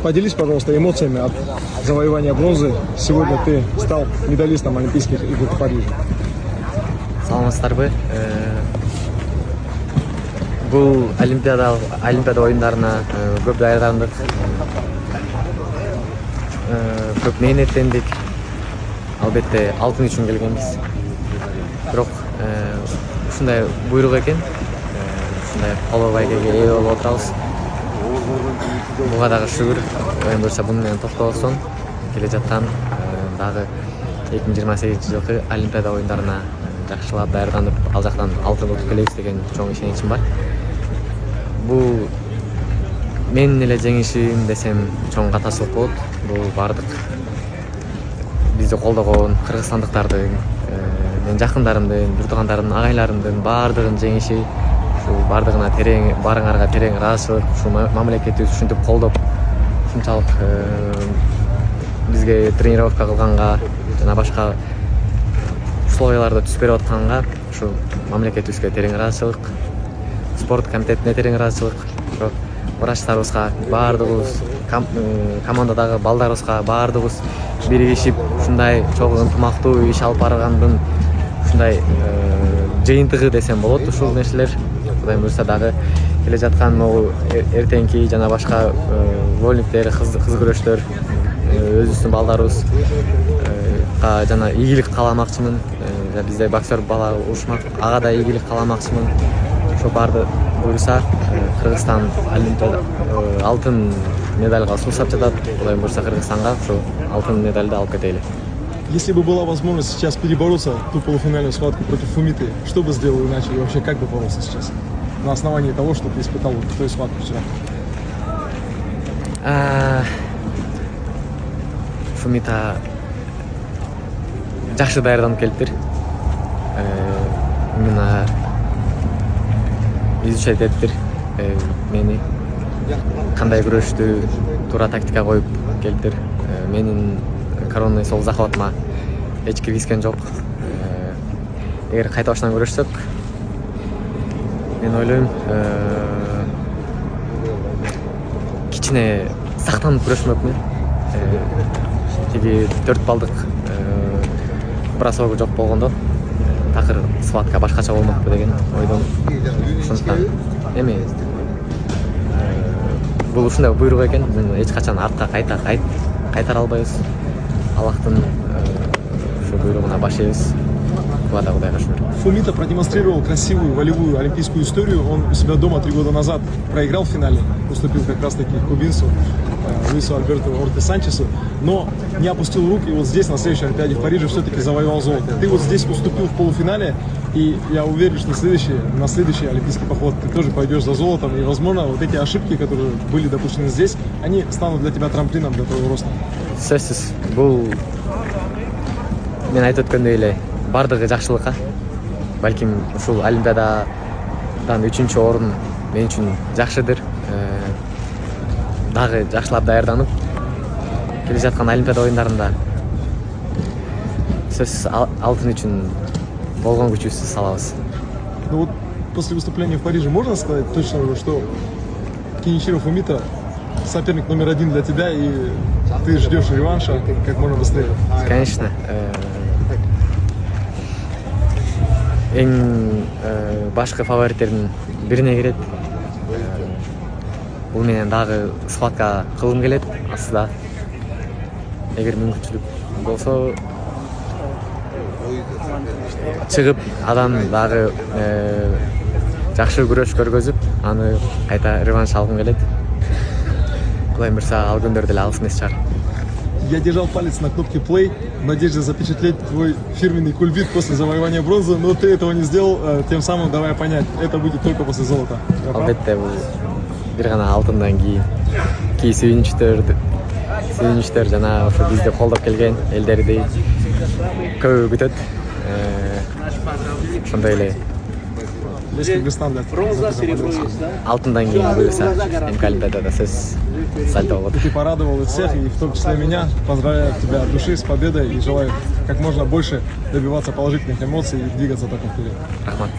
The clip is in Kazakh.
Поделись, пожалуйста, эмоциями от завоевания бронзы. Сегодня ты стал медалистом Олимпийских игр в Париже. Саламатсыздарбы. Бұл Олимпиада ойындарына көп даярдандык. Көп мээнеттендик. Албетте алтын үчүн келгенбиз. Бирок ушундай буйрук экен. Ушундай коло байгеге ээ болуп отурабыз. Буга дагы шүгүр. Оюн буюрса буну менен токтобостон келе жаткан дагы 2028 жылкы Олимпиада оюндарына жакшылап даярданып, ал жактан алтын утуп келебиз деген чоң ишеничим бар. Бул менин эле жеңишим десем чоң катачылык болот. Бул бардык бизди колдогон кыргызстандыктардын, менин жакындарымдын, журтугандарымдын, агайларымдын бардыгынын жеңиши. Ушул бардыгына барыңарга терең ыраазычылык, ушул мамлекетибиз ушинтип колдоп, ушунчалык бизге тренировка кылганга жана башка условияларда түз берип атканга ушу мамлекетибизге терең ыраазычылык, спорт комитетине терең ыраазычылык, врачтарыбызга баардыгыбыз, командадагы балдарыбызга баардыгыбыз биригишип ушундай чогуу ынтымактуу иш алып баргандын ушундай жыйынтыгы десем болот ушул нерселер. Кудайым буюрса дагы келе жаткан могу эртеңки жана башка вольниктер, кыз күрөштөр өзүбүздүн балдарыбызга жана ийгилик кааламакчымын. Бизде боксер бала урушмак, ага да ийгилик кааламакчымын. Ошо барды буюрса Кыргызстан Олимпиада алтын медальга суусап жатат. Кудайым буюрса Кыргызстанга ушу алтын медальды алып кетели. Если бы была возможность сейчас перебороться ту полуфинальную схватку против Фумиты, что бы сделал иначе и вообще как бы боролся сейчас? На основании того, что ты испытал в той схватке вчера. Фумита жакшы даярданып келиптир. Именно изучать этиптир мени, кандай күрөштү туура тактика коюп келиптир. Менин коронный сол захватыма эч киргизген жок. Эгер кайта башынан күрөшсөк, мен ойлойм кичине сактанып күрөшмөкмүн. Тиги 4 балдык бросогу жок болгондо такыр схватка башкача болмокпу деген ойдон. Ошондуктан эми бул ушундай буйрук экен, эч качан артка кайтара албайбыз. Аллахтын ушу буйругуна баш ийбиз. Кудайга шүгүр. Фумита продемонстрировал красивую волевую олимпийскую историю. Он у себя дома 3 года назад проиграл в финале, уступил как раз таки кубинцу Луису Альберту Орте-Санчесу, но не опустил рук, и вот здесь на следующей Олимпиаде в Париже все-таки завоевал золото. Ты вот здесь уступил в полуфинале, и я уверен, что на следующий олимпийский поход ты тоже пойдешь за золотом, и, возможно, вот эти ошибки, которые были допущены здесь, они станут для тебя трамплином для твоего роста. Сөзсүз, бул мен айтып өткөндөй эле бардыгы жакшылыкка. Балким ушул Олимпиададан 3-чү орун мен үчүн жакшыдыр. Дагы жакшылап даярданып келе жаткан Олимпиада оюндарында сөзсүз алтын үчүн болгон күчүбүздү салабыз. Ну вот после выступления в Париже можно сказать точно, что Киничиро Фумита соперник номер 1 для тебя, и ты ждешь реванша как можно быстрее? Конечно. Эң башкы фавориттердин бирине кирет. Бул менен дагы схватка кылгым келет астыда. Эгер мүмкүнчүлүк болсо чыгып адам дагы жакшы күрөш көргөзүп, аны кайта реванш алгым келет. Кудайым буюрса ал күндөрдү эле алыс эмес чыгар. Я держал палец на кнопке play в надежде запечатлеть твой фирменный кульбит после завоевания бронзы, но ты этого не сделал, тем самым давая понять, это будет только после золота. Албетте бул бир гана алтындан кийин сүйүнүчтөр жана ошо бизди колдоп келген элдерди көбү күтөт. Ошондой эле алтындан кийин буюрса эмки Олимпиадада сөз сальто болот. Ты порадовал всех, и в том числе меня. Поздравляю тебя от души с победой и желаю как можно больше добиваться положительных эмоций и двигаться только вперед. Рахмат.